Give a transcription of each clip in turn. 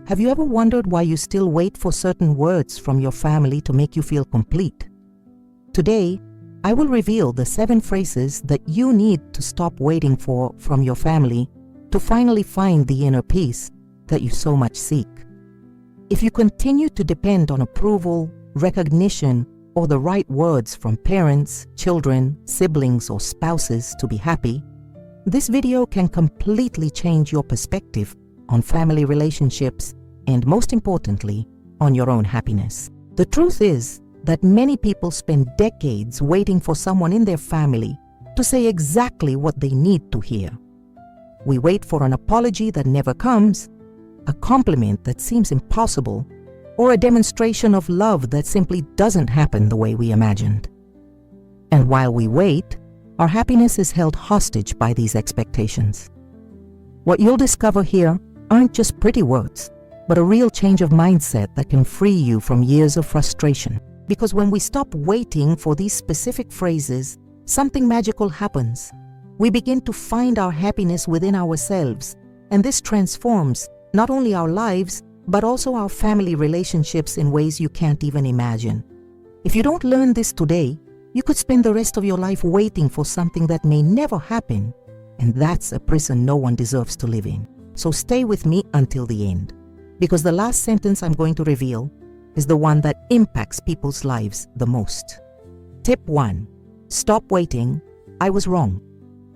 Have you ever wondered why you still wait for certain words from your family to make you feel complete? Today, I will reveal the 7 phrases that you need to stop waiting for from your family to finally find the inner peace that you so much seek. If you continue to depend on approval, recognition, or the right words from parents, children, siblings, or spouses to be happy, this video can completely change your perspective on family relationships and, most importantly, on your own happiness. The truth is that many people spend decades waiting for someone in their family to say exactly what they need to hear. We wait for an apology that never comes, a compliment that seems impossible, or a demonstration of love that simply doesn't happen the way we imagined. And while we wait, our happiness is held hostage by these expectations. What you'll discover here aren't just pretty words, but a real change of mindset that can free you from years of frustration. Because when we stop waiting for these specific phrases, something magical happens. We begin to find our happiness within ourselves, and this transforms not only our lives, but also our family relationships in ways you can't even imagine. If you don't learn this today, you could spend the rest of your life waiting for something that may never happen, and that's a prison no one deserves to live in. So stay with me until the end, because the last sentence I'm going to reveal is the one that impacts people's lives the most. Tip 1. Stop waiting. I was wrong.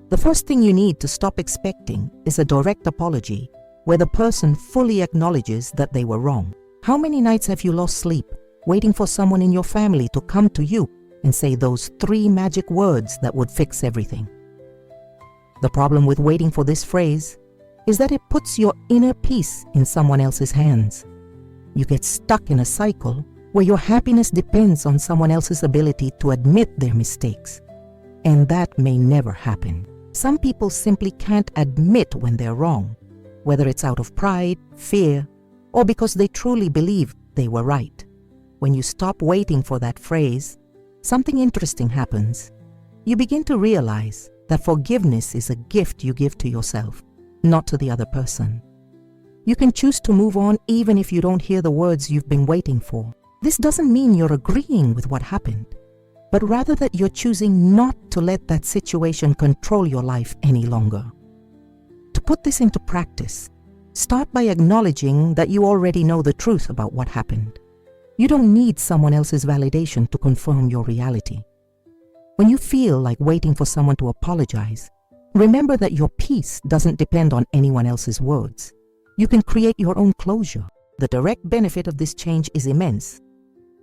The first thing you need to stop expecting is a direct apology where the person fully acknowledges that they were wrong. How many nights have you lost sleep waiting for someone in your family to come to you and say those 3 magic words that would fix everything? The problem with waiting for this phrase is that it puts your inner peace in someone else's hands. You get stuck in a cycle where your happiness depends on someone else's ability to admit their mistakes. And that may never happen. Some people simply can't admit when they're wrong, whether it's out of pride, fear, or because they truly believe they were right. When you stop waiting for that phrase, something interesting happens. You begin to realize that forgiveness is a gift you give to yourself, not to the other person. You can choose to move on even if you don't hear the words you've been waiting for. This doesn't mean you're agreeing with what happened, but rather that you're choosing not to let that situation control your life any longer. To put this into practice, start by acknowledging that you already know the truth about what happened. You don't need someone else's validation to confirm your reality. When you feel like waiting for someone to apologize, remember that your peace doesn't depend on anyone else's words. You can create your own closure. The direct benefit of this change is immense.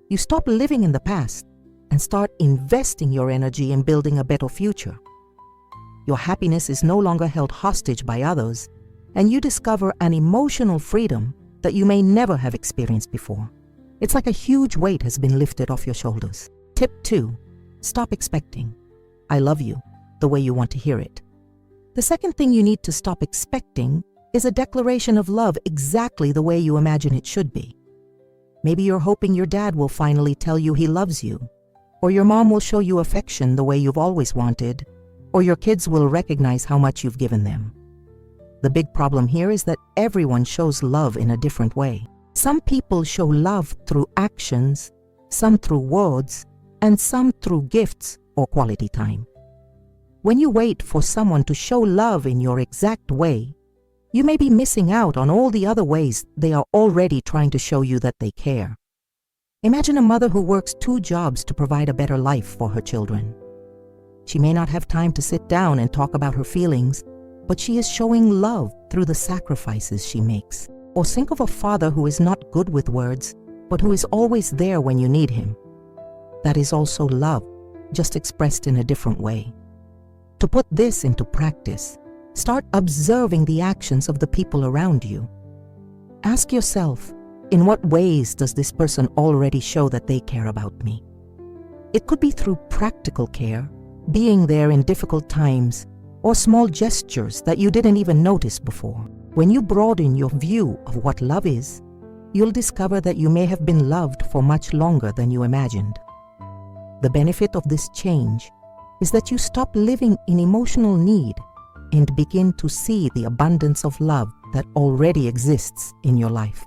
You stop living in the past and start investing your energy in building a better future. Your happiness is no longer held hostage by others, and you discover an emotional freedom that you may never have experienced before. It's like a huge weight has been lifted off your shoulders. Tip 2. Stop expecting "I love you" the way you want to hear it. The second thing you need to stop expecting is a declaration of love exactly the way you imagine it should be. Maybe you're hoping your dad will finally tell you he loves you, or your mom will show you affection the way you've always wanted, or your kids will recognize how much you've given them. The big problem here is that everyone shows love in a different way. Some people show love through actions, some through words, and some through gifts or quality time. When you wait for someone to show love in your exact way, you may be missing out on all the other ways they are already trying to show you that they care. Imagine a mother who works 2 jobs to provide a better life for her children. She may not have time to sit down and talk about her feelings, but she is showing love through the sacrifices she makes. Or think of a father who is not good with words, but who is always there when you need him. That is also love, just expressed in a different way. To put this into practice, start observing the actions of the people around you. Ask yourself, in what ways does this person already show that they care about me? It could be through practical care, being there in difficult times, or small gestures that you didn't even notice before. When you broaden your view of what love is, you'll discover that you may have been loved for much longer than you imagined. The benefit of this change is that you stop living in emotional need and begin to see the abundance of love that already exists in your life.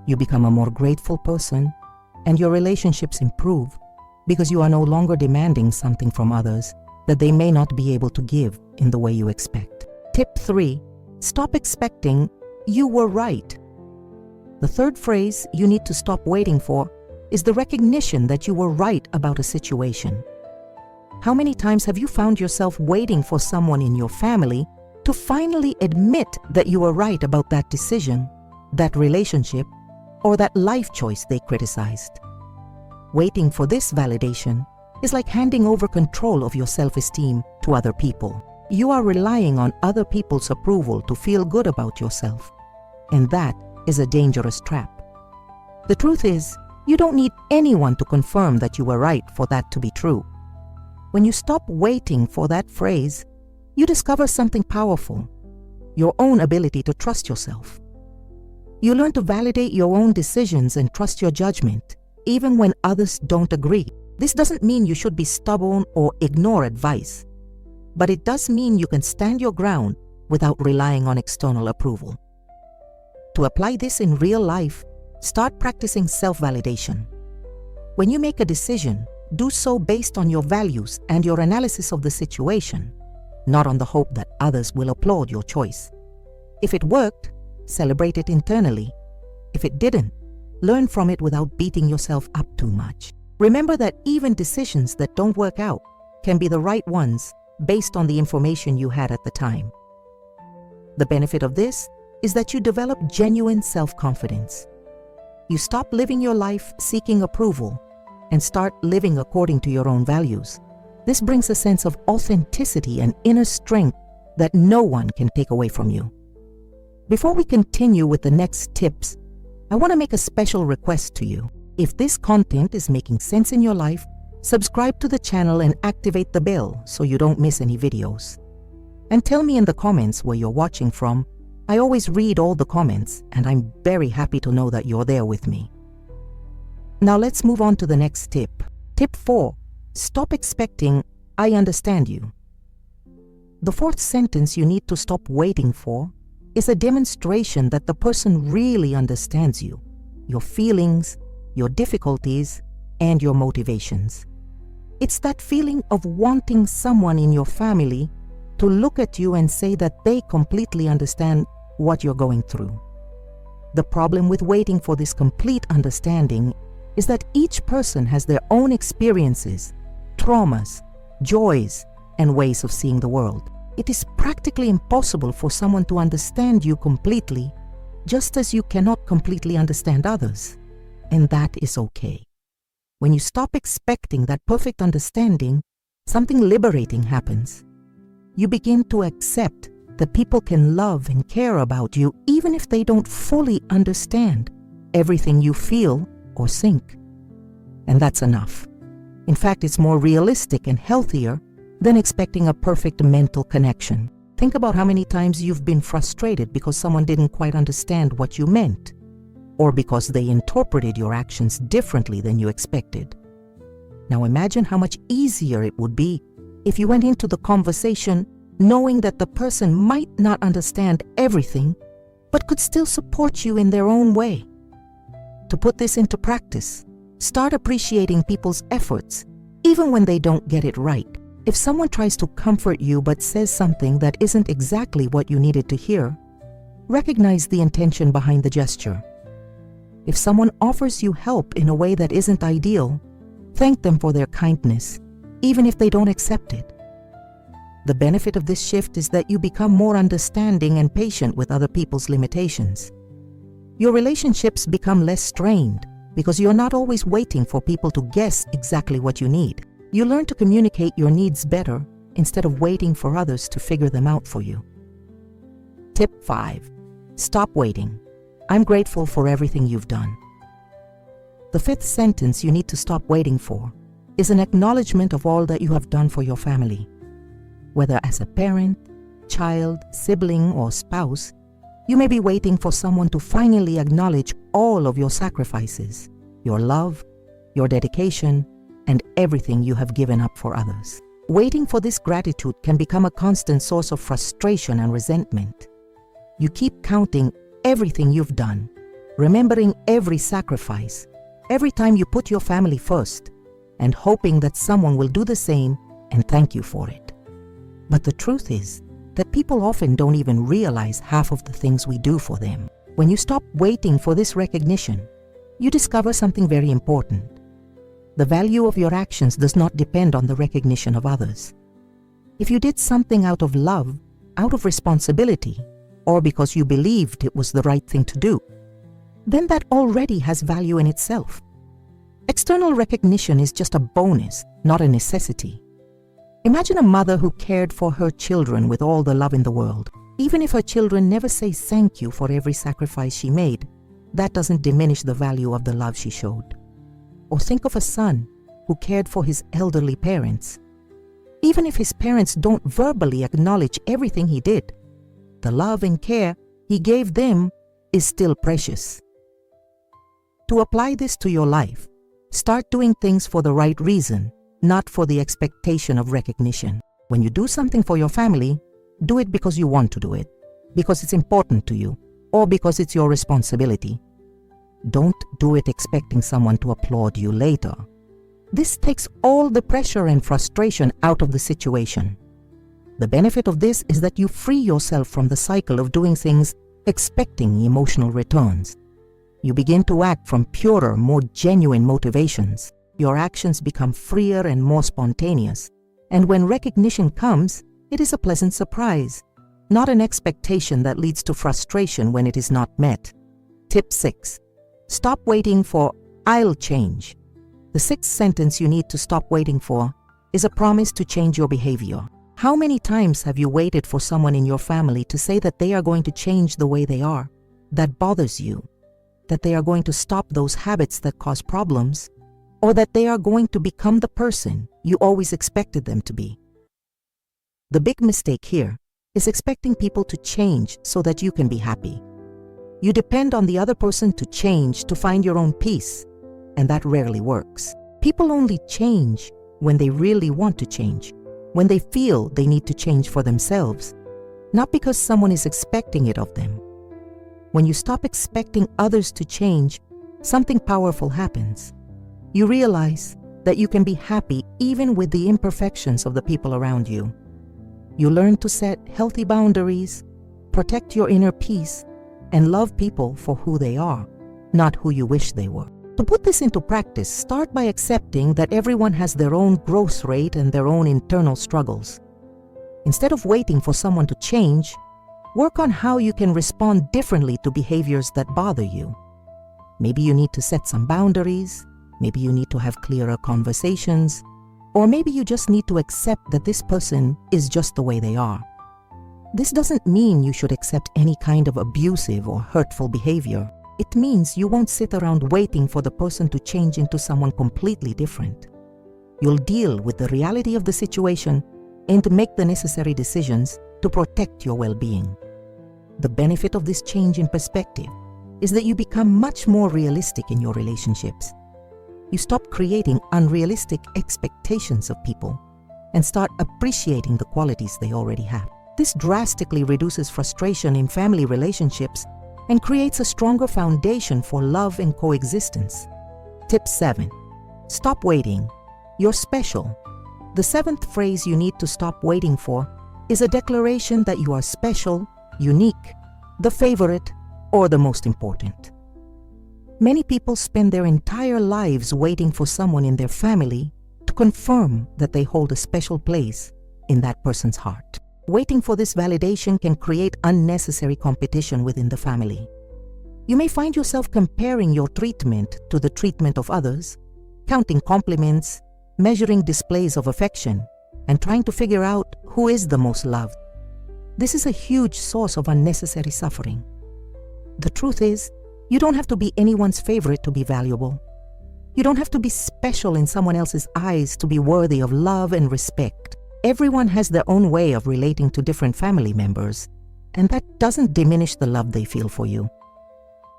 You become a more grateful person, and your relationships improve because you are no longer demanding something from others that they may not be able to give in the way you expect. Tip 3. Stop expecting "you were right." The third phrase you need to stop waiting for is the recognition that you were right about a situation. How many times have you found yourself waiting for someone in your family to finally admit that you were right about that decision, that relationship, or that life choice they criticized? Waiting for this validation is like handing over control of your self-esteem to other people. You are relying on other people's approval to feel good about yourself, and that is a dangerous trap. The truth is, you don't need anyone to confirm that you were right for that to be true. When you stop waiting for that phrase, you discover something powerful: your own ability to trust yourself. You learn to validate your own decisions and trust your judgment, even when others don't agree. This doesn't mean you should be stubborn or ignore advice, but it does mean you can stand your ground without relying on external approval. To apply this in real life, start practicing self-validation. When you make a decision, do so based on your values and your analysis of the situation, not on the hope that others will applaud your choice. If it worked, celebrate it internally. If it didn't, learn from it without beating yourself up too much. Remember that even decisions that don't work out can be the right ones based on the information you had at the time. The benefit of this is that you develop genuine self-confidence. You stop living your life seeking approval and start living according to your own values. This brings a sense of authenticity and inner strength that no one can take away from you. Before we continue with the next tips, I want to make a special request to you. If this content is making sense in your life, subscribe to the channel and activate the bell so you don't miss any videos. And tell me in the comments where you're watching from. I always read all the comments, and I'm very happy to know that you're there with me. Now let's move on to the next tip. Tip 4. Stop expecting "I understand you." The fourth sentence you need to stop waiting for is a demonstration that the person really understands you, your feelings, your difficulties, and your motivations. It's that feeling of wanting someone in your family to look at you and say that they completely understand what you're going through. The problem with waiting for this complete understanding is that each person has their own experiences, traumas, joys, and ways of seeing the world. It is practically impossible for someone to understand you completely, just as you cannot completely understand others. And that is okay. When you stop expecting that perfect understanding, something liberating happens. You begin to accept that people can love and care about you even if they don't fully understand everything you feel or think. And that's enough. In fact, it's more realistic and healthier than expecting a perfect mental connection. Think about how many times you've been frustrated because someone didn't quite understand what you meant, or because they interpreted your actions differently than you expected. Now imagine how much easier it would be if you went into the conversation knowing that the person might not understand everything, but could still support you in their own way. To put this into practice, start appreciating people's efforts, even when they don't get it right. If someone tries to comfort you but says something that isn't exactly what you needed to hear, recognize the intention behind the gesture. If someone offers you help in a way that isn't ideal, thank them for their kindness, even if they don't accept it. The benefit of this shift is that you become more understanding and patient with other people's limitations. Your relationships become less strained because you're not always waiting for people to guess exactly what you need. You learn to communicate your needs better instead of waiting for others to figure them out for you. Tip 5. Stop waiting. I'm grateful for everything you've done. The fifth sentence you need to stop waiting for is an acknowledgement of all that you have done for your family. Whether as a parent, child, sibling, or spouse, you may be waiting for someone to finally acknowledge all of your sacrifices, your love, your dedication, and everything you have given up for others. Waiting for this gratitude can become a constant source of frustration and resentment. You keep counting everything you've done, remembering every sacrifice, every time you put your family first, and hoping that someone will do the same and thank you for it. But the truth is that people often don't even realize half of the things we do for them. When you stop waiting for this recognition, you discover something very important. The value of your actions does not depend on the recognition of others. If you did something out of love, out of responsibility, or because you believed it was the right thing to do, then that already has value in itself. External recognition is just a bonus, not a necessity. Imagine a mother who cared for her children with all the love in the world. Even if her children never say thank you for every sacrifice she made, that doesn't diminish the value of the love she showed. Or think of a son who cared for his elderly parents. Even if his parents don't verbally acknowledge everything he did, the love and care he gave them is still precious. To apply this to your life, start doing things for the right reason, not for the expectation of recognition. When you do something for your family, do it because you want to do it, because it's important to you, or because it's your responsibility. Don't do it expecting someone to applaud you later. This takes all the pressure and frustration out of the situation. The benefit of this is that you free yourself from the cycle of doing things expecting emotional returns. You begin to act from purer, more genuine motivations. Your actions become freer and more spontaneous. And when recognition comes, it is a pleasant surprise, not an expectation that leads to frustration when it is not met. Tip 6. Stop waiting for "I'll change." The sixth sentence you need to stop waiting for is a promise to change your behavior. How many times have you waited for someone in your family to say that they are going to change the way they are, that bothers you, that they are going to stop those habits that cause problems, or that they are going to become the person you always expected them to be? The big mistake here is expecting people to change so that you can be happy. You depend on the other person to change to find your own peace, and that rarely works. People only change when they really want to change, when they feel they need to change for themselves, not because someone is expecting it of them. When you stop expecting others to change, something powerful happens. You realize that you can be happy even with the imperfections of the people around you. You learn to set healthy boundaries, protect your inner peace, and love people for who they are, not who you wish they were. To put this into practice, start by accepting that everyone has their own growth rate and their own internal struggles. Instead of waiting for someone to change, work on how you can respond differently to behaviors that bother you. Maybe you need to set some boundaries, maybe you need to have clearer conversations, or maybe you just need to accept that this person is just the way they are. This doesn't mean you should accept any kind of abusive or hurtful behavior. It means you won't sit around waiting for the person to change into someone completely different. You'll deal with the reality of the situation and make the necessary decisions to protect your well-being. The benefit of this change in perspective is that you become much more realistic in your relationships. You stop creating unrealistic expectations of people and start appreciating the qualities they already have. This drastically reduces frustration in family relationships and creates a stronger foundation for love and coexistence. Tip 7. Stop waiting. You're special. The seventh phrase you need to stop waiting for is a declaration that you are special, unique, the favorite, or the most important. Many people spend their entire lives waiting for someone in their family to confirm that they hold a special place in that person's heart. Waiting for this validation can create unnecessary competition within the family. You may find yourself comparing your treatment to the treatment of others, counting compliments, measuring displays of affection, and trying to figure out who is the most loved. This is a huge source of unnecessary suffering. The truth is, you don't have to be anyone's favorite to be valuable. You don't have to be special in someone else's eyes to be worthy of love and respect. Everyone has their own way of relating to different family members, and that doesn't diminish the love they feel for you.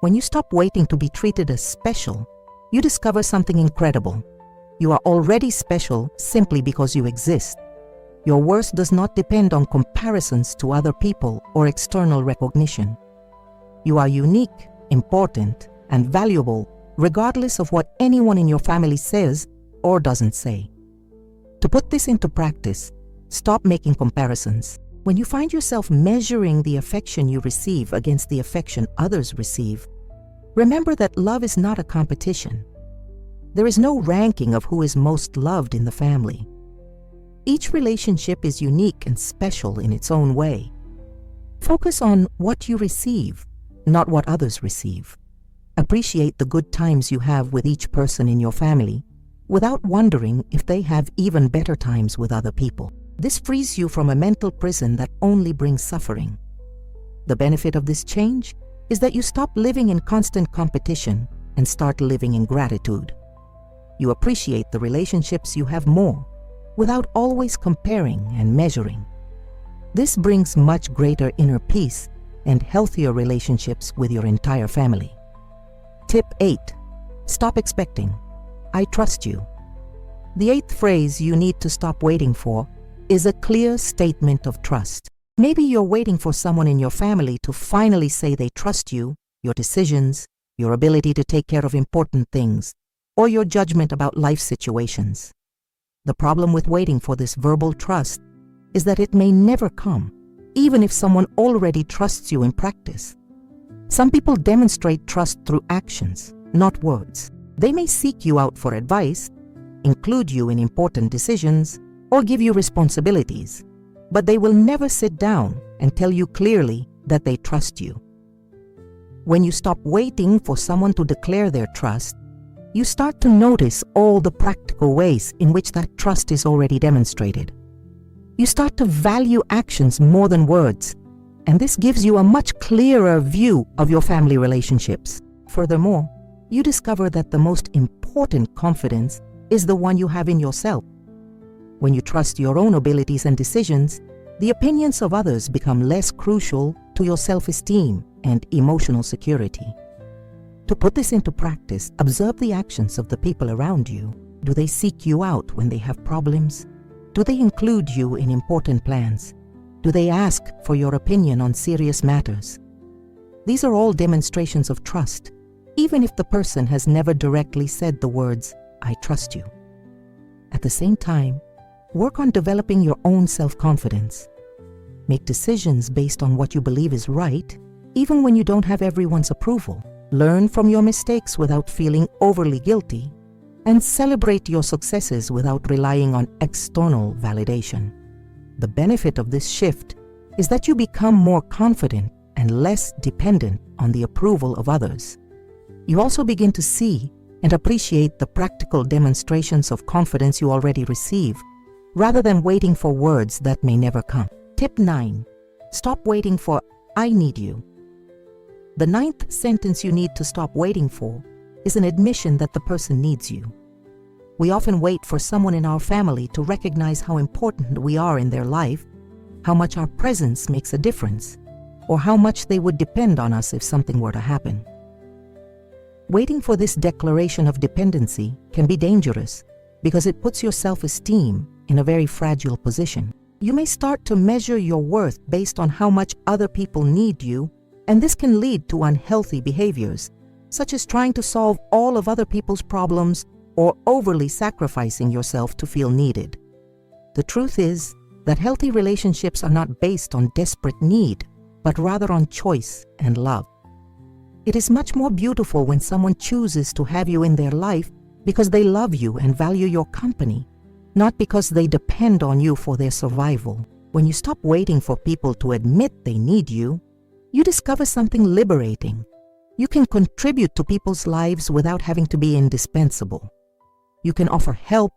When you stop waiting to be treated as special, you discover something incredible. You are already special simply because you exist. Your worth does not depend on comparisons to other people or external recognition. You are unique important, and valuable regardless of what anyone in your family says or doesn't say. To put this into practice, stop making comparisons. When you find yourself measuring the affection you receive against the affection others receive, remember that love is not a competition. There is no ranking of who is most loved in the family. Each relationship is unique and special in its own way. Focus on what you receive, not what others receive. Appreciate the good times you have with each person in your family without wondering if they have even better times with other people. This frees you from a mental prison that only brings suffering. The benefit of this change is that you stop living in constant competition and start living in gratitude. You appreciate the relationships you have more without always comparing and measuring. This brings much greater inner peace and healthier relationships with your entire family. Tip 8. Stop expecting. I trust you. The 8th phrase you need to stop waiting for is a clear statement of trust. Maybe you're waiting for someone in your family to finally say they trust you, your decisions, your ability to take care of important things, or your judgment about life situations. The problem with waiting for this verbal trust is that it may never come, even if someone already trusts you in practice. Some people demonstrate trust through actions, not words. They may seek you out for advice, include you in important decisions, or give you responsibilities, but they will never sit down and tell you clearly that they trust you. When you stop waiting for someone to declare their trust, you start to notice all the practical ways in which that trust is already demonstrated. You start to value actions more than words, and this gives you a much clearer view of your family relationships. Furthermore, you discover that the most important confidence is the one you have in yourself. When you trust your own abilities and decisions, the opinions of others become less crucial to your self-esteem and emotional security. To put this into practice, observe the actions of the people around you. Do they seek you out when they have problems? Do they include you in important plans? Do they ask for your opinion on serious matters? These are all demonstrations of trust, even if the person has never directly said the words, "I trust you." At the same time, work on developing your own self-confidence. Make decisions based on what you believe is right, even when you don't have everyone's approval. Learn from your mistakes without feeling overly guilty, and celebrate your successes without relying on external validation. The benefit of this shift is that you become more confident and less dependent on the approval of others. You also begin to see and appreciate the practical demonstrations of confidence you already receive, rather than waiting for words that may never come. Tip 9. Stop waiting for "I need you." The 9th sentence you need to stop waiting for is an admission that the person needs you. We often wait for someone in our family to recognize how important we are in their life, how much our presence makes a difference, or how much they would depend on us if something were to happen. Waiting for this declaration of dependency can be dangerous because it puts your self-esteem in a very fragile position. You may start to measure your worth based on how much other people need you, and this can lead to unhealthy behaviors, such as trying to solve all of other people's problems or overly sacrificing yourself to feel needed. The truth is that healthy relationships are not based on desperate need, but rather on choice and love. It is much more beautiful when someone chooses to have you in their life because they love you and value your company, not because they depend on you for their survival. When you stop waiting for people to admit they need you, you discover something liberating. You can contribute to people's lives without having to be indispensable. You can offer help,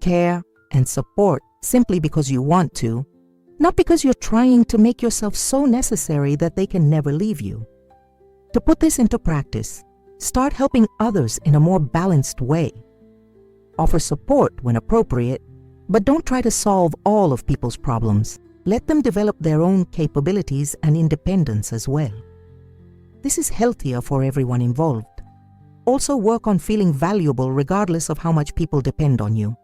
care, and support simply because you want to, not because you're trying to make yourself so necessary that they can never leave you. To put this into practice, start helping others in a more balanced way. Offer support when appropriate, but don't try to solve all of people's problems. Let them develop their own capabilities and independence as well. This is healthier for everyone involved. Also work on feeling valuable regardless of how much people depend on you.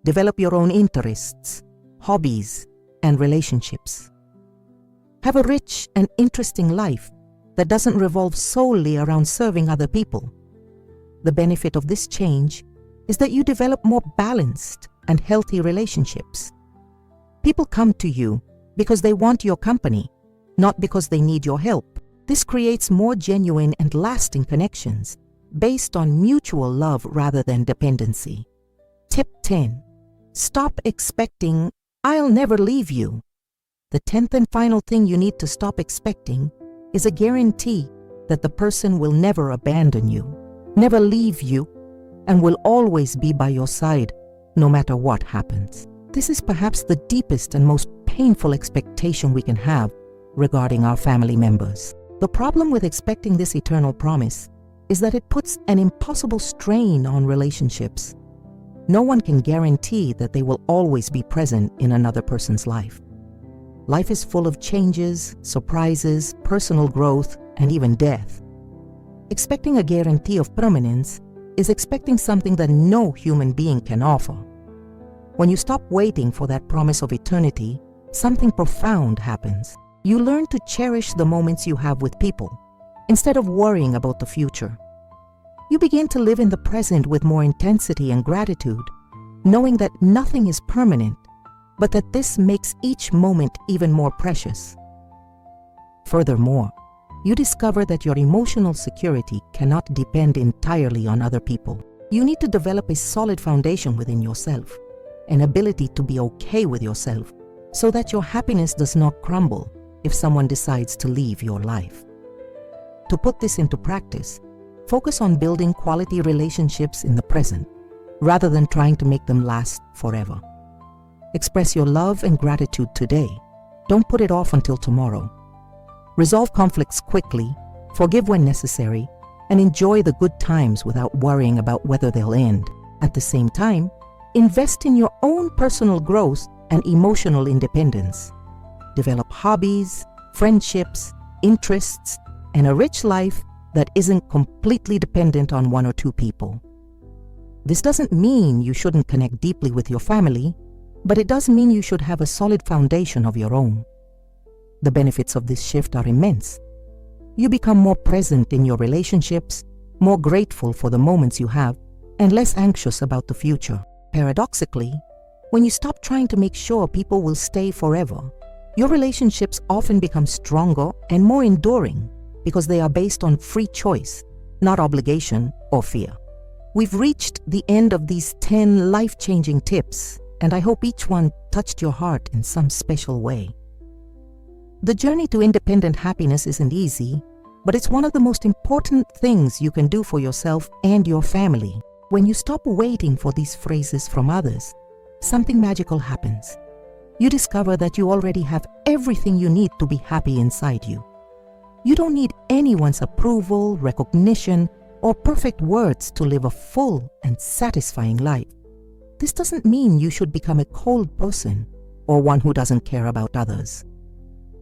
Develop your own interests, hobbies, and relationships. Have a rich and interesting life, that doesn't revolve solely around serving other people. The benefit of this change is that you develop more balanced and healthy relationships. People come to you because they want your company, not because they need your help. This creates more genuine and lasting connections based on mutual love rather than dependency. Tip 10. Stop expecting, "I'll never leave you." The 10th and final thing you need to stop expecting is a guarantee that the person will never abandon you, never leave you, and will always be by your side no matter what happens. This is perhaps the deepest and most painful expectation we can have regarding our family members. The problem with expecting this eternal promise is that it puts an impossible strain on relationships. No one can guarantee that they will always be present in another person's life. Life is full of changes, surprises, personal growth, and even death. Expecting a guarantee of permanence is expecting something that no human being can offer. When you stop waiting for that promise of eternity, something profound happens. You learn to cherish the moments you have with people, instead of worrying about the future. You begin to live in the present with more intensity and gratitude, knowing that nothing is permanent, but that this makes each moment even more precious. Furthermore, you discover that your emotional security cannot depend entirely on other people. You need to develop a solid foundation within yourself, an ability to be okay with yourself, so that your happiness does not crumble if someone decides to leave your life. To put this into practice, focus on building quality relationships in the present, rather than trying to make them last forever. Express your love and gratitude today. Don't put it off until tomorrow. Resolve conflicts quickly, forgive when necessary, and enjoy the good times without worrying about whether they'll end. At the same time, invest in your own personal growth and emotional independence. Develop hobbies, friendships, interests, and a rich life that isn't completely dependent on one or two people. This doesn't mean you shouldn't connect deeply with your family, but it does mean you should have a solid foundation of your own. The benefits of this shift are immense. You become more present in your relationships, more grateful for the moments you have, and less anxious about the future. Paradoxically, when you stop trying to make sure people will stay forever, your relationships often become stronger and more enduring because they are based on free choice, not obligation or fear. We've reached the end of these 10 life-changing tips, and I hope each one touched your heart in some special way. The journey to independent happiness isn't easy, but it's one of the most important things you can do for yourself and your family. When you stop waiting for these phrases from others, something magical happens. You discover that you already have everything you need to be happy inside you. You don't need anyone's approval, recognition, or perfect words to live a full and satisfying life. This doesn't mean you should become a cold person or one who doesn't care about others.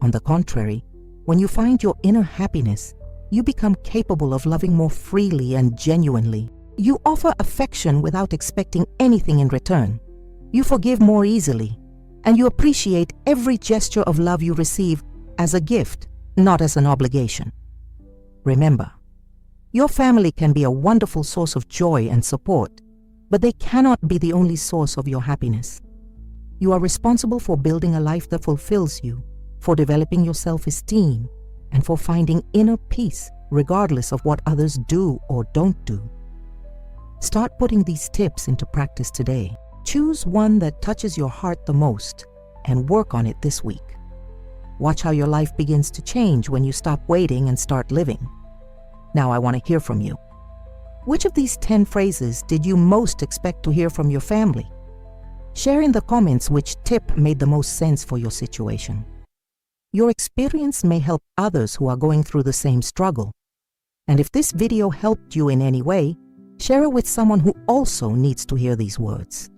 On the contrary, when you find your inner happiness, you become capable of loving more freely and genuinely. You offer affection without expecting anything in return. You forgive more easily, and you appreciate every gesture of love you receive as a gift, not as an obligation. Remember, your family can be a wonderful source of joy and support, but they cannot be the only source of your happiness. You are responsible for building a life that fulfills you, for developing your self-esteem, and for finding inner peace regardless of what others do or don't do. Start putting these tips into practice today. Choose one that touches your heart the most and work on it this week. Watch how your life begins to change when you stop waiting and start living. Now I want to hear from you. Which of these 10 phrases did you most expect to hear from your family? Share in the comments which tip made the most sense for your situation. Your experience may help others who are going through the same struggle. And if this video helped you in any way, share it with someone who also needs to hear these words.